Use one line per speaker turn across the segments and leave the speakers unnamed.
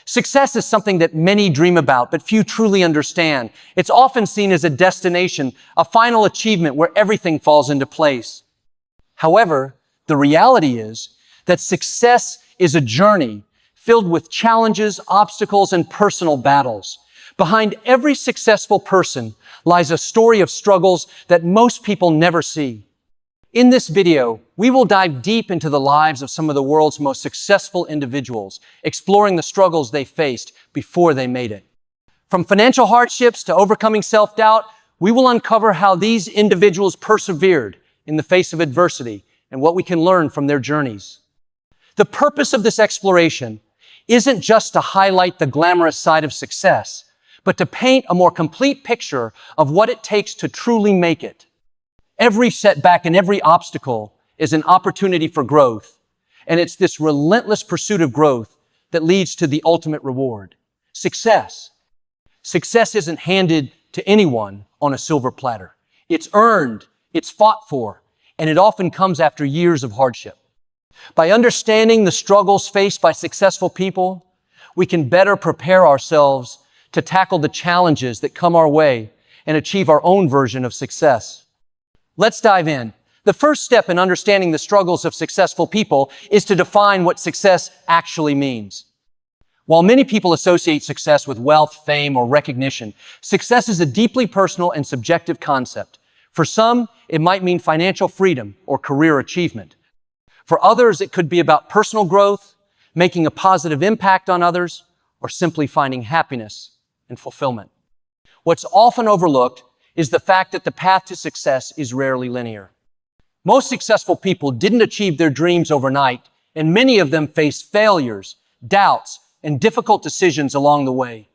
Success is something that many dream about, but few truly understand. It's often seen as a destination, a final achievement where everything falls into place. However, the reality is that success is a journey filled with challenges, obstacles, and personal battles. Behind every successful person lies a story of struggles that most people never see. In this video, we will dive deep into the lives of some of the world's most successful individuals, exploring the struggles they faced before they made it. From financial hardships to overcoming self-doubt, we will uncover how these individuals persevered in the face of adversity and what we can learn from their journeys. The purpose of this exploration isn't just to highlight the glamorous side of success, but to paint a more complete picture of what it takes to truly make it. Every setback and every obstacle is an opportunity for growth, and it's this relentless pursuit of growth that leads to the ultimate reward, success. Success isn't handed to anyone on a silver platter. It's earned, it's fought for, and it often comes after years of hardship. By understanding the struggles faced by successful people, we can better prepare ourselves to tackle the challenges that come our way and achieve our own version of success. Let's dive in. The first step in understanding the struggles of successful people is to define what success actually means. While many people associate success with wealth, fame, or recognition, success is a deeply personal and subjective concept. For some, it might mean financial freedom or career achievement. For others, it could be about personal growth, making a positive impact on others, or simply finding happiness and fulfillment. What's often overlooked is the fact that the path to success is rarely linear. Most successful people didn't achieve their dreams overnight, and many of them faced failures, doubts, and difficult decisions along the way.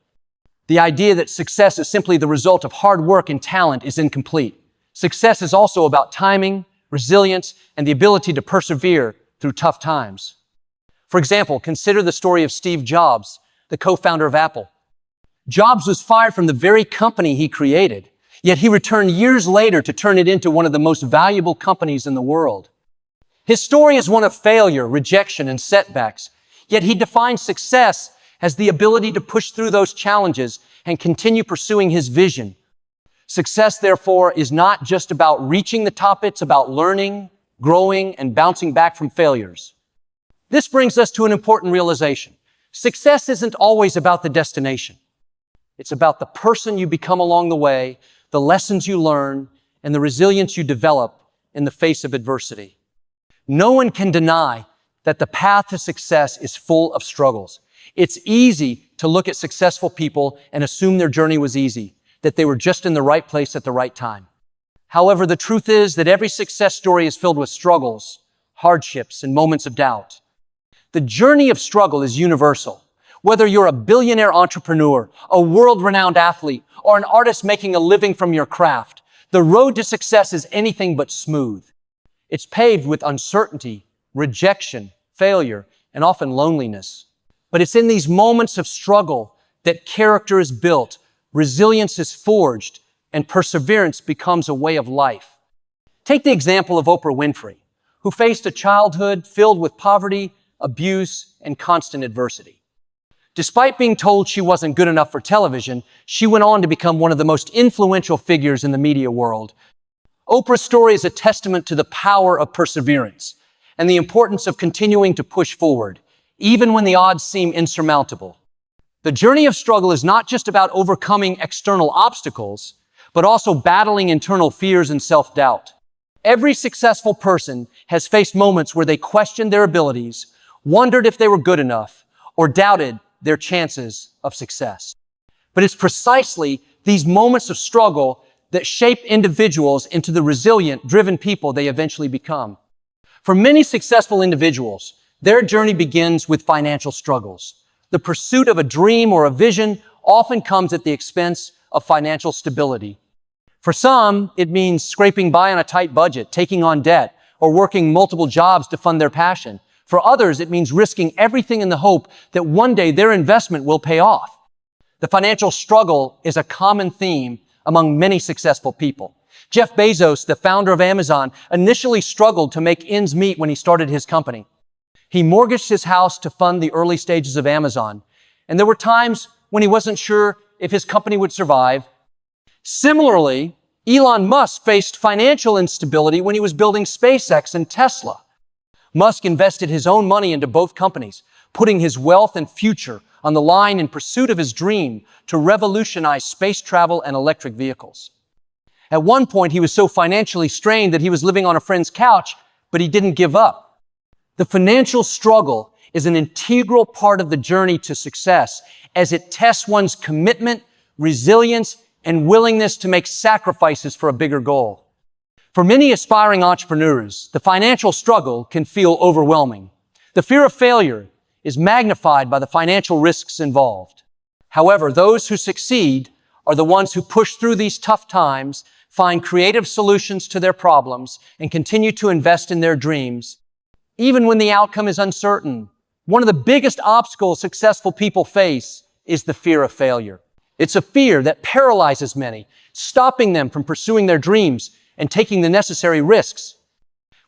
The idea that success is simply the result of hard work and talent is incomplete. Success is also about timing, resilience, and the ability to persevere through tough times. For example, consider the story of Steve Jobs, the co-founder of Apple. Jobs was fired from the very company he created, yet he returned years later to turn it into one of the most valuable companies in the world. His story is one of failure, rejection, and setbacks, yet he defines success as the ability to push through those challenges and continue pursuing his vision. Success, therefore, is not just about reaching the top, it's about learning, growing, and bouncing back from failures. This brings us to an important realization. Success isn't always about the destination. It's about the person you become along the way, the lessons you learn, and the resilience you develop in the face of adversity. No one can deny that the path to success is full of struggles. It's easy to look at successful people and assume their journey was easy, that they were just in the right place at the right time. However, the truth is that every success story is filled with struggles, hardships, and moments of doubt. The journey of struggle is universal. Whether you're a billionaire entrepreneur, a world-renowned athlete, or an artist making a living from your craft, the road to success is anything but smooth. It's paved with uncertainty, rejection, failure, and often loneliness. But it's in these moments of struggle that character is built, resilience is forged, and perseverance becomes a way of life. Take the example of Oprah Winfrey, who faced a childhood filled with poverty, abuse, and constant adversity. Despite being told she wasn't good enough for television, she went on to become one of the most influential figures in the media world. Oprah's story is a testament to the power of perseverance and the importance of continuing to push forward, even when the odds seem insurmountable. The journey of struggle is not just about overcoming external obstacles, but also battling internal fears and self-doubt. Every successful person has faced moments where they questioned their abilities, wondered if they were good enough, or doubted their chances of success. But it's precisely these moments of struggle that shape individuals into the resilient, driven people they eventually become. For many successful individuals, their journey begins with financial struggles. The pursuit of a dream or a vision often comes at the expense of financial stability. For some, it means scraping by on a tight budget, taking on debt, or working multiple jobs to fund their passion. For others, it means risking everything in the hope that one day their investment will pay off. The financial struggle is a common theme among many successful people. Jeff Bezos, the founder of Amazon, initially struggled to make ends meet when he started his company. He mortgaged his house to fund the early stages of Amazon, and there were times when he wasn't sure if his company would survive. Similarly, Elon Musk faced financial instability when he was building SpaceX and Tesla. Musk invested his own money into both companies, putting his wealth and future on the line in pursuit of his dream to revolutionize space travel and electric vehicles. At one point, he was so financially strained that he was living on a friend's couch, but he didn't give up. The financial struggle is an integral part of the journey to success, as it tests one's commitment, resilience, and willingness to make sacrifices for a bigger goal. For many aspiring entrepreneurs, the financial struggle can feel overwhelming. The fear of failure is magnified by the financial risks involved. However, those who succeed are the ones who push through these tough times, find creative solutions to their problems, and continue to invest in their dreams, even when the outcome is uncertain. One of the biggest obstacles successful people face is the fear of failure. It's a fear that paralyzes many, stopping them from pursuing their dreams and taking the necessary risks.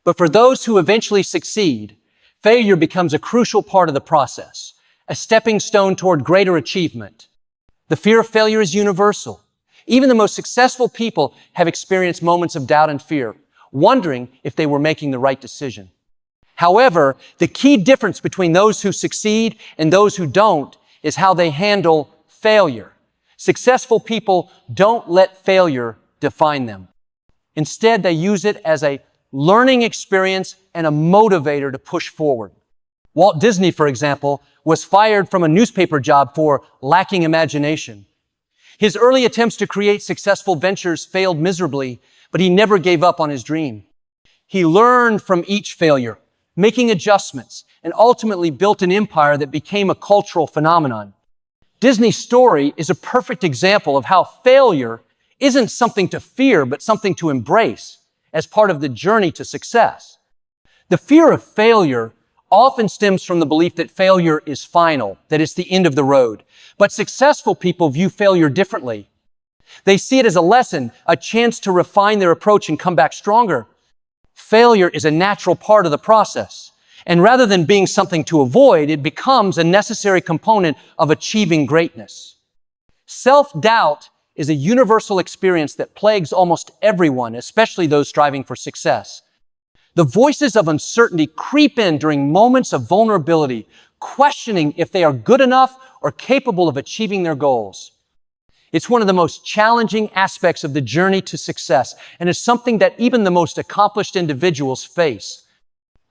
But for those who eventually succeed, failure becomes a crucial part of the process, a stepping stone toward greater achievement. The fear of failure is universal. Even the most successful people have experienced moments of doubt and fear, wondering if they were making the right decision. However, the key difference between those who succeed and those who don't is how they handle failure. Successful people don't let failure define them. Instead, they use it as a learning experience and a motivator to push forward. Walt Disney, for example, was fired from a newspaper job for lacking imagination. His early attempts to create successful ventures failed miserably, but he never gave up on his dream. He learned from each failure, making adjustments, and ultimately built an empire that became a cultural phenomenon. Disney's story is a perfect example of how failure isn't something to fear, but something to embrace as part of the journey to success. The fear of failure often stems from the belief that failure is final, that it's the end of the road. But successful people view failure differently. They see it as a lesson, a chance to refine their approach and come back stronger. Failure is a natural part of the process. And rather than being something to avoid, it becomes a necessary component of achieving greatness. Self-doubt is a universal experience that plagues almost everyone, especially those striving for success. The voices of uncertainty creep in during moments of vulnerability, questioning if they are good enough or capable of achieving their goals. It's one of the most challenging aspects of the journey to success, and is something that even the most accomplished individuals face.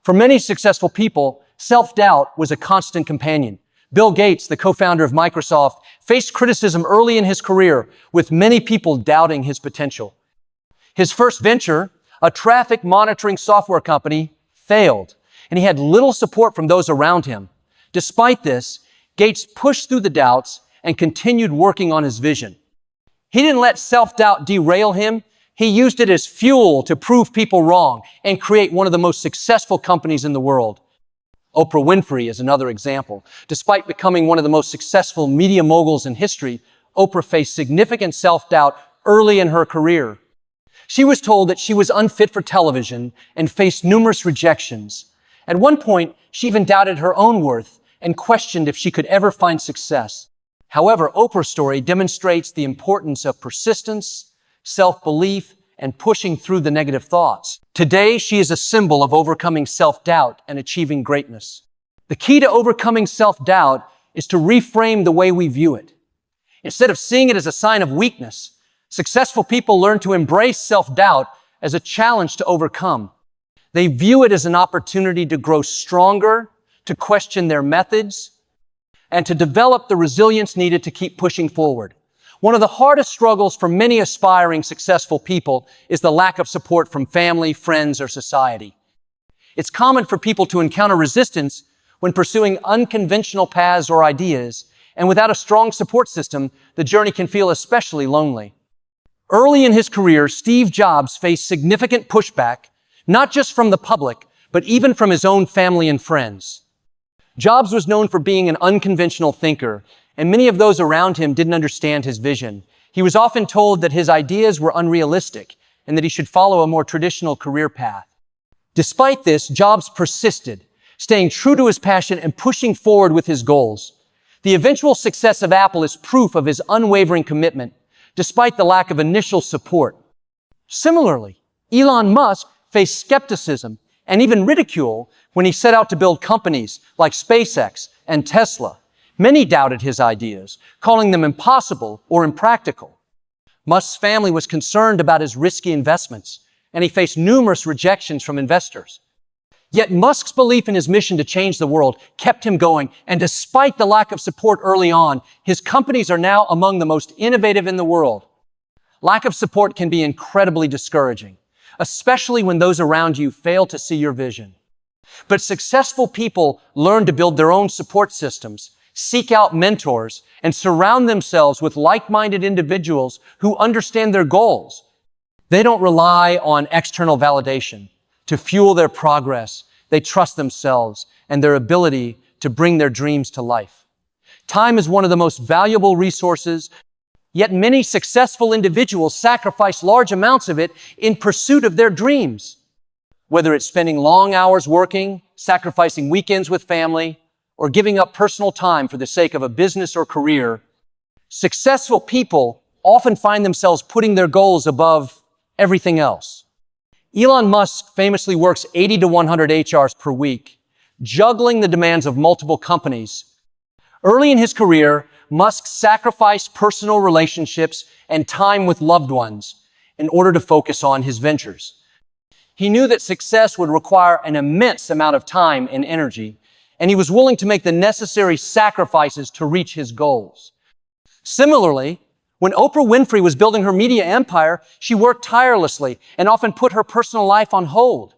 For many successful people, self-doubt was a constant companion. Bill Gates, the co-founder of Microsoft, faced criticism early in his career, with many people doubting his potential. His first venture, a traffic monitoring software company, failed, and he had little support from those around him. Despite this, Gates pushed through the doubts and continued working on his vision. He didn't let self-doubt derail him. He used it as fuel to prove people wrong and create one of the most successful companies in the world. Oprah Winfrey is another example. Despite becoming one of the most successful media moguls in history, Oprah faced significant self-doubt early in her career. She was told that she was unfit for television and faced numerous rejections. At one point, she even doubted her own worth and questioned if she could ever find success. However, Oprah's story demonstrates the importance of persistence, self-belief, and pushing through the negative thoughts. Today, she is a symbol of overcoming self-doubt and achieving greatness. The key to overcoming self-doubt is to reframe the way we view it. Instead of seeing it as a sign of weakness, successful people learn to embrace self-doubt as a challenge to overcome. They view it as an opportunity to grow stronger, to question their methods, and to develop the resilience needed to keep pushing forward. One of the hardest struggles for many aspiring successful people is the lack of support from family, friends, or society. It's common for people to encounter resistance when pursuing unconventional paths or ideas, and without a strong support system, the journey can feel especially lonely. Early in his career, Steve Jobs faced significant pushback, not just from the public, but even from his own family and friends. Jobs was known for being an unconventional thinker, and many of those around him didn't understand his vision. He was often told that his ideas were unrealistic and that he should follow a more traditional career path. Despite this, Jobs persisted, staying true to his passion and pushing forward with his goals. The eventual success of Apple is proof of his unwavering commitment, despite the lack of initial support. Similarly, Elon Musk faced skepticism and even ridicule when he set out to build companies like SpaceX and Tesla. Many doubted his ideas, calling them impossible or impractical. Musk's family was concerned about his risky investments, and he faced numerous rejections from investors. Yet Musk's belief in his mission to change the world kept him going, and despite the lack of support early on, his companies are now among the most innovative in the world. Lack of support can be incredibly discouraging, especially when those around you fail to see your vision. But successful people learn to build their own support systems, seek out mentors, and surround themselves with like-minded individuals who understand their goals. They don't rely on external validation to fuel their progress. They trust themselves and their ability to bring their dreams to life. Time is one of the most valuable resources, yet many successful individuals sacrifice large amounts of it in pursuit of their dreams. Whether it's spending long hours working, sacrificing weekends with family, or giving up personal time for the sake of a business or career, successful people often find themselves putting their goals above everything else. Elon Musk famously works 80 to 100 HRs per week, juggling the demands of multiple companies. Early in his career, Musk sacrificed personal relationships and time with loved ones in order to focus on his ventures. He knew that success would require an immense amount of time and energy, and he was willing to make the necessary sacrifices to reach his goals. Similarly, when Oprah Winfrey was building her media empire, she worked tirelessly and often put her personal life on hold.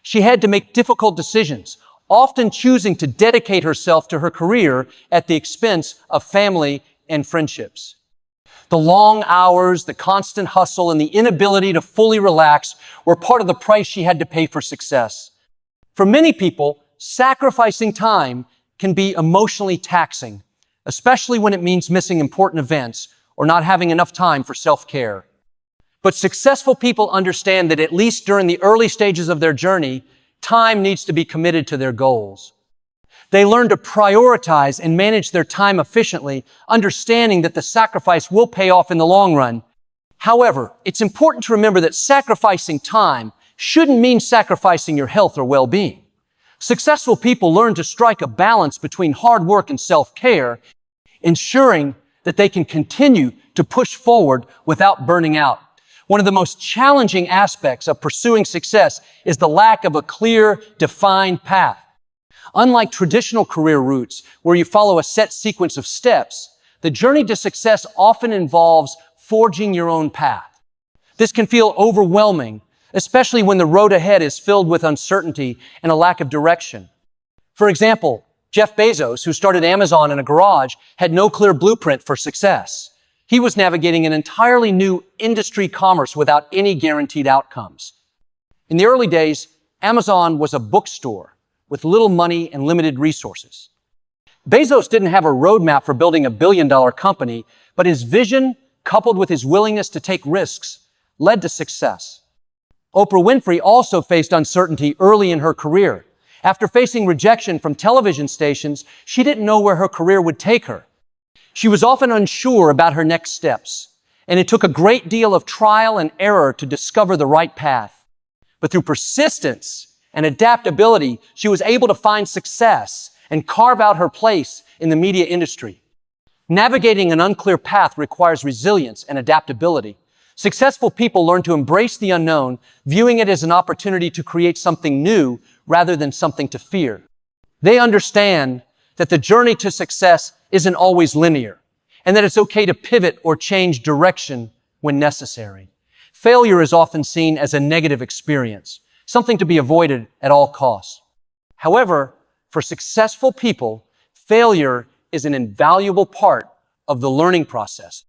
She had to make difficult decisions, often choosing to dedicate herself to her career at the expense of family and friendships. The long hours, the constant hustle, and the inability to fully relax were part of the price she had to pay for success. For many people, sacrificing time can be emotionally taxing, especially when it means missing important events or not having enough time for self-care. But successful people understand that at least during the early stages of their journey, time needs to be committed to their goals. They learn to prioritize and manage their time efficiently, understanding that the sacrifice will pay off in the long run. However, it's important to remember that sacrificing time shouldn't mean sacrificing your health or well-being. Successful people learn to strike a balance between hard work and self-care, ensuring that they can continue to push forward without burning out. One of the most challenging aspects of pursuing success is the lack of a clear, defined path. Unlike traditional career routes, where you follow a set sequence of steps, the journey to success often involves forging your own path. This can feel overwhelming, especially when the road ahead is filled with uncertainty and a lack of direction. For example, Jeff Bezos, who started Amazon in a garage, had no clear blueprint for success. He was navigating an entirely new industry commerce without any guaranteed outcomes. In the early days, Amazon was a bookstore with little money and limited resources. Bezos didn't have a roadmap for building a billion-dollar company, but his vision, coupled with his willingness to take risks, led to success. Oprah Winfrey also faced uncertainty early in her career. After facing rejection from television stations, she didn't know where her career would take her. She was often unsure about her next steps, and it took a great deal of trial and error to discover the right path. But through persistence and adaptability, she was able to find success and carve out her place in the media industry. Navigating an unclear path requires resilience and adaptability. Successful people learn to embrace the unknown, viewing it as an opportunity to create something new rather than something to fear. They understand that the journey to success isn't always linear, and that it's okay to pivot or change direction when necessary. Failure is often seen as a negative experience, something to be avoided at all costs. However, for successful people, failure is an invaluable part of the learning process.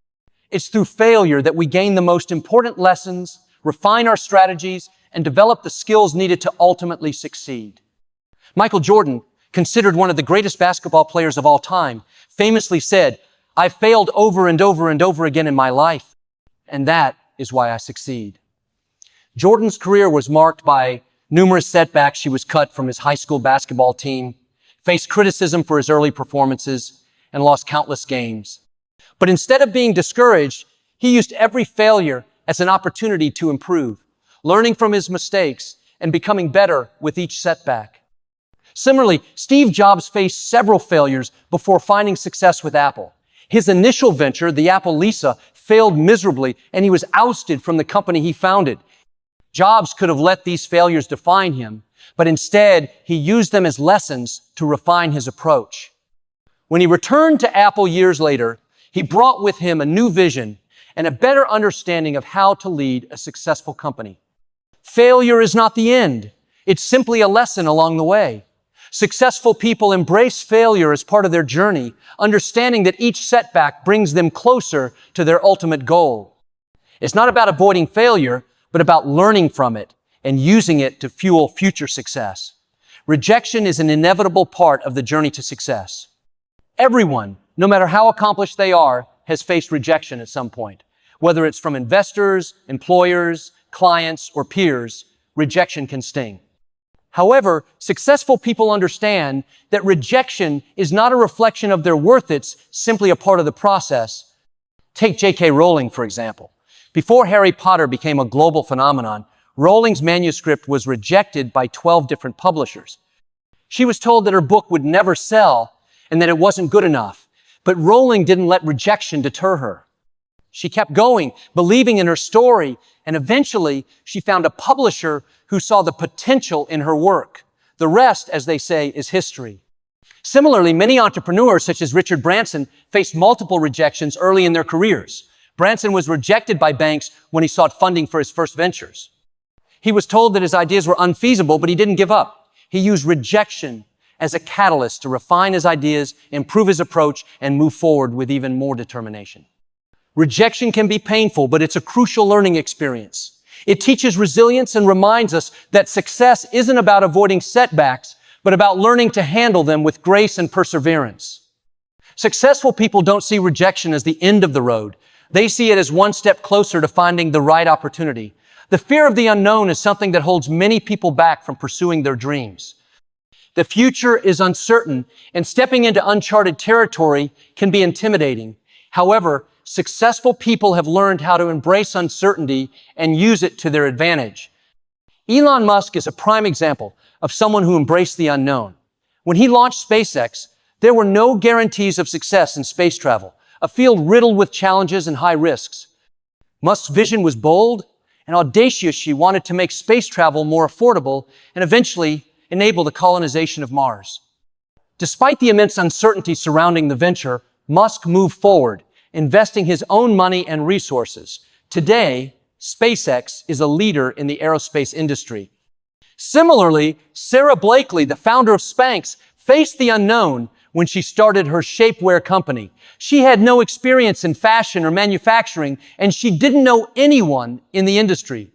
It's through failure that we gain the most important lessons, refine our strategies, and develop the skills needed to ultimately succeed. Michael Jordan, considered one of the greatest basketball players of all time, famously said, "I've failed over and over and over again in my life, and that is why I succeed." Jordan's career was marked by numerous setbacks. He was cut from his high school basketball team, faced criticism for his early performances, and lost countless games. But instead of being discouraged, he used every failure as an opportunity to improve, learning from his mistakes and becoming better with each setback. Similarly, Steve Jobs faced several failures before finding success with Apple. His initial venture, the Apple Lisa, failed miserably, and he was ousted from the company he founded. Jobs could have let these failures define him, but instead, he used them as lessons to refine his approach. When he returned to Apple years later, he brought with him a new vision and a better understanding of how to lead a successful company. Failure is not the end. It's simply a lesson along the way. Successful people embrace failure as part of their journey, understanding that each setback brings them closer to their ultimate goal. It's not about avoiding failure, but about learning from it and using it to fuel future success. Rejection is an inevitable part of the journey to success. Everyone, no matter how accomplished they are, has faced rejection at some point. Whether it's from investors, employers, clients, or peers, rejection can sting. However, successful people understand that rejection is not a reflection of their worth, it's simply a part of the process. Take J.K. Rowling, for example. Before Harry Potter became a global phenomenon, Rowling's manuscript was rejected by 12 different publishers. She was told that her book would never sell and that it wasn't good enough. But Rowling didn't let rejection deter her. She kept going, believing in her story, and eventually she found a publisher who saw the potential in her work. The rest, as they say, is history. Similarly, many entrepreneurs, such as Richard Branson, faced multiple rejections early in their careers. Branson was rejected by banks when he sought funding for his first ventures. He was told that his ideas were unfeasible, but he didn't give up. He used rejection as a catalyst to refine his ideas, improve his approach, and move forward with even more determination. Rejection can be painful, but it's a crucial learning experience. It teaches resilience and reminds us that success isn't about avoiding setbacks, but about learning to handle them with grace and perseverance. Successful people don't see rejection as the end of the road. They see it as one step closer to finding the right opportunity. The fear of the unknown is something that holds many people back from pursuing their dreams. The future is uncertain, and stepping into uncharted territory can be intimidating. However, successful people have learned how to embrace uncertainty and use it to their advantage. Elon Musk is a prime example of someone who embraced the unknown. When he launched SpaceX, there were no guarantees of success in space travel, a field riddled with challenges and high risks. Musk's vision was bold and audacious. She wanted to make space travel more affordable and eventually enable the colonization of Mars. Despite the immense uncertainty surrounding the venture, Musk moved forward, investing his own money and resources. Today, SpaceX is a leader in the aerospace industry. Similarly, Sarah Blakely, the founder of Spanx, faced the unknown when she started her shapewear company. She had no experience in fashion or manufacturing, and she didn't know anyone in the industry.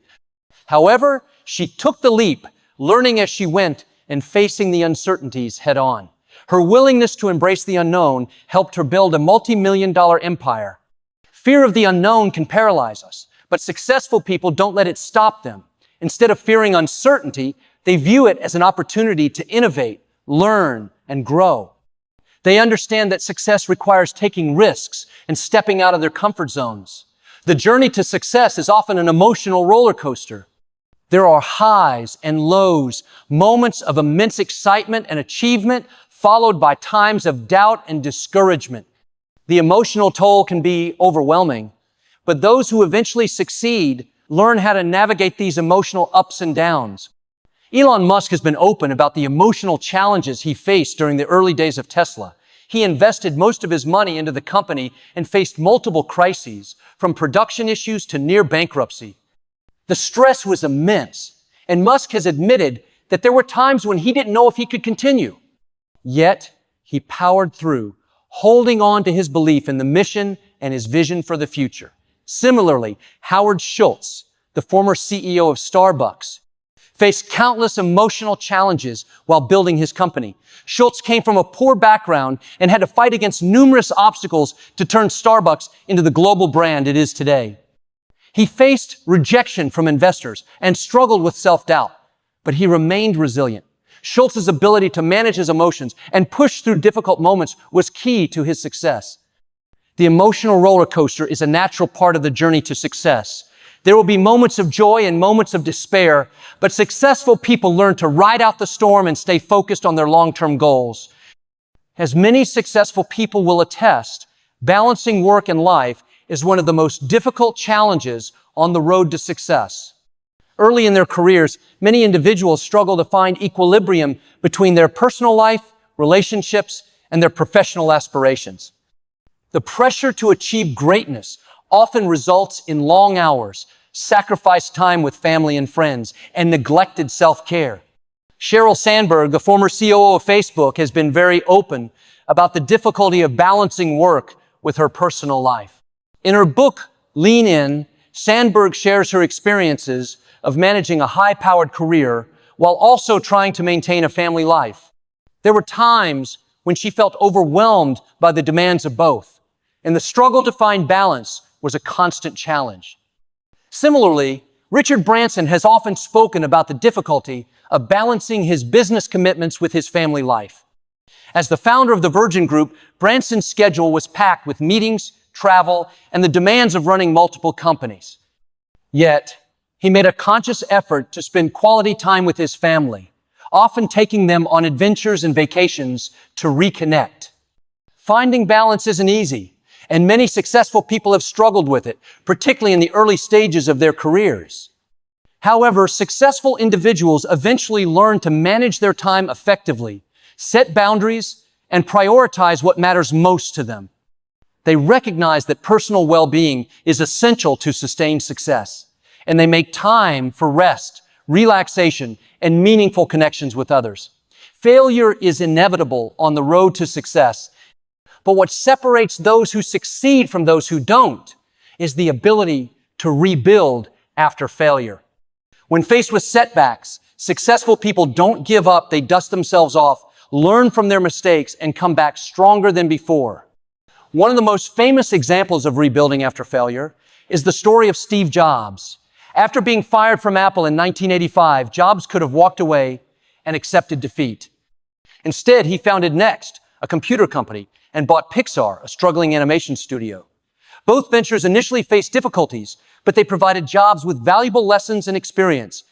However, she took the leap, learning as she went and facing the uncertainties head on. Her willingness to embrace the unknown helped her build a multi-million-dollar empire. Fear of the unknown can paralyze us, but successful people don't let it stop them. Instead of fearing uncertainty, they view it as an opportunity to innovate, learn, and grow. They understand that success requires taking risks and stepping out of their comfort zones. The journey to success is often an emotional roller coaster. There are highs and lows, moments of immense excitement and achievement, followed by times of doubt and discouragement. The emotional toll can be overwhelming, but those who eventually succeed learn how to navigate these emotional ups and downs. Elon Musk has been open about the emotional challenges he faced during the early days of Tesla. He invested most of his money into the company and faced multiple crises, from production issues to near bankruptcy. The stress was immense, and Musk has admitted that there were times when he didn't know if he could continue. Yet, he powered through, holding on to his belief in the mission and his vision for the future. Similarly, Howard Schultz, the former CEO of Starbucks, faced countless emotional challenges while building his company. Schultz came from a poor background and had to fight against numerous obstacles to turn Starbucks into the global brand it is today. He faced rejection from investors and struggled with self-doubt, but he remained resilient. Schultz's ability to manage his emotions and push through difficult moments was key to his success. The emotional roller coaster is a natural part of the journey to success. There will be moments of joy and moments of despair, but successful people learn to ride out the storm and stay focused on their long-term goals. As many successful people will attest, balancing work and life is one of the most difficult challenges on the road to success. Early in their careers, many individuals struggle to find equilibrium between their personal life, relationships, and their professional aspirations. The pressure to achieve greatness often results in long hours, sacrificed time with family and friends, and neglected self-care. Sheryl Sandberg, the former COO of Facebook, has been very open about the difficulty of balancing work with her personal life. In her book, Lean In, Sandberg shares her experiences of managing a high-powered career while also trying to maintain a family life. There were times when she felt overwhelmed by the demands of both, and the struggle to find balance was a constant challenge. Similarly, Richard Branson has often spoken about the difficulty of balancing his business commitments with his family life. As the founder of the Virgin Group, Branson's schedule was packed with meetings, travel, and the demands of running multiple companies. Yet, he made a conscious effort to spend quality time with his family, often taking them on adventures and vacations to reconnect. Finding balance isn't easy, and many successful people have struggled with it, particularly in the early stages of their careers. However, successful individuals eventually learn to manage their time effectively, set boundaries, and prioritize what matters most to them. They recognize that personal well-being is essential to sustained success, and they make time for rest, relaxation, and meaningful connections with others. Failure is inevitable on the road to success, but what separates those who succeed from those who don't is the ability to rebuild after failure. When faced with setbacks, successful people don't give up, they dust themselves off, learn from their mistakes, and come back stronger than before. One of the most famous examples of rebuilding after failure is the story of Steve Jobs. After being fired from Apple in 1985, Jobs could have walked away and accepted defeat. Instead, he founded Next, a computer company, and bought Pixar, a struggling animation studio. Both ventures initially faced difficulties, but they provided Jobs with valuable lessons and experience.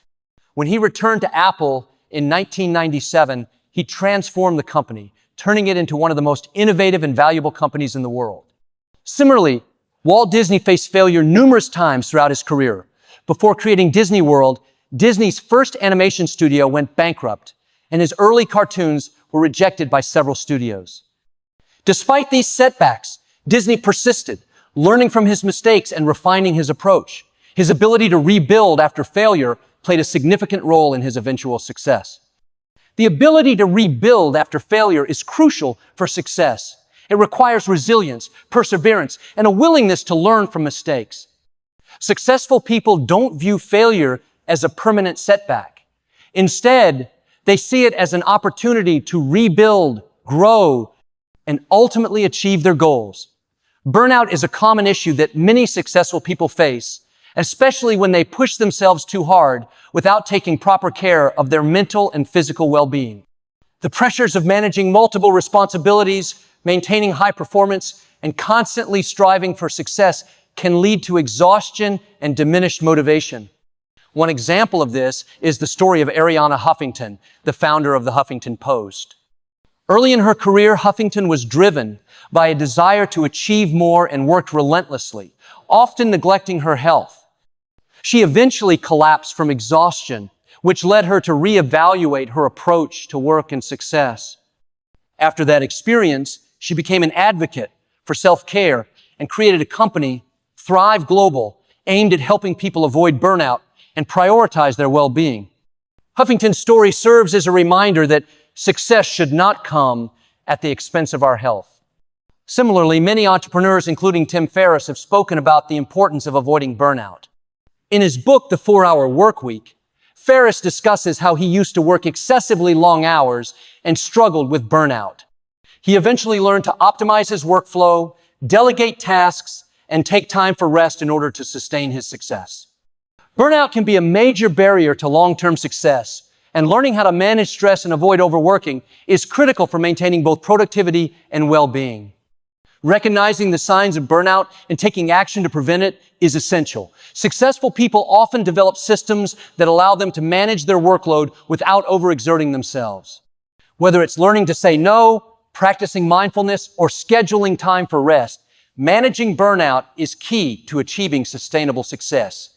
When he returned to Apple in 1997, he transformed the company, turning it into one of the most innovative and valuable companies in the world. Similarly, Walt Disney faced failure numerous times throughout his career. Before creating Disney World, Disney's first animation studio went bankrupt, and his early cartoons were rejected by several studios. Despite these setbacks, Disney persisted, learning from his mistakes and refining his approach. His ability to rebuild after failure played a significant role in his eventual success. The ability to rebuild after failure is crucial for success. It requires resilience, perseverance, and a willingness to learn from mistakes. Successful people don't view failure as a permanent setback. Instead, they see it as an opportunity to rebuild, grow, and ultimately achieve their goals. Burnout is a common issue that many successful people face, especially when they push themselves too hard without taking proper care of their mental and physical well-being. The pressures of managing multiple responsibilities, maintaining high performance, and constantly striving for success can lead to exhaustion and diminished motivation. One example of this is the story of Arianna Huffington, the founder of the Huffington Post. Early in her career, Huffington was driven by a desire to achieve more and worked relentlessly, often neglecting her health. She eventually collapsed from exhaustion, which led her to reevaluate her approach to work and success. After that experience, she became an advocate for self-care and created a company, Thrive Global, aimed at helping people avoid burnout and prioritize their well-being. Huffington's story serves as a reminder that success should not come at the expense of our health. Similarly, many entrepreneurs, including Tim Ferriss, have spoken about the importance of avoiding burnout. In his book, The 4-Hour Workweek, Ferriss discusses how he used to work excessively long hours and struggled with burnout. He eventually learned to optimize his workflow, delegate tasks, and take time for rest in order to sustain his success. Burnout can be a major barrier to long-term success, And learning how to manage stress and avoid overworking is critical for maintaining both productivity and well-being. Recognizing the signs of burnout and taking action to prevent it is essential. Successful people often develop systems that allow them to manage their workload without overexerting themselves. Whether it's learning to say no, practicing mindfulness, or scheduling time for rest, managing burnout is key to achieving sustainable success.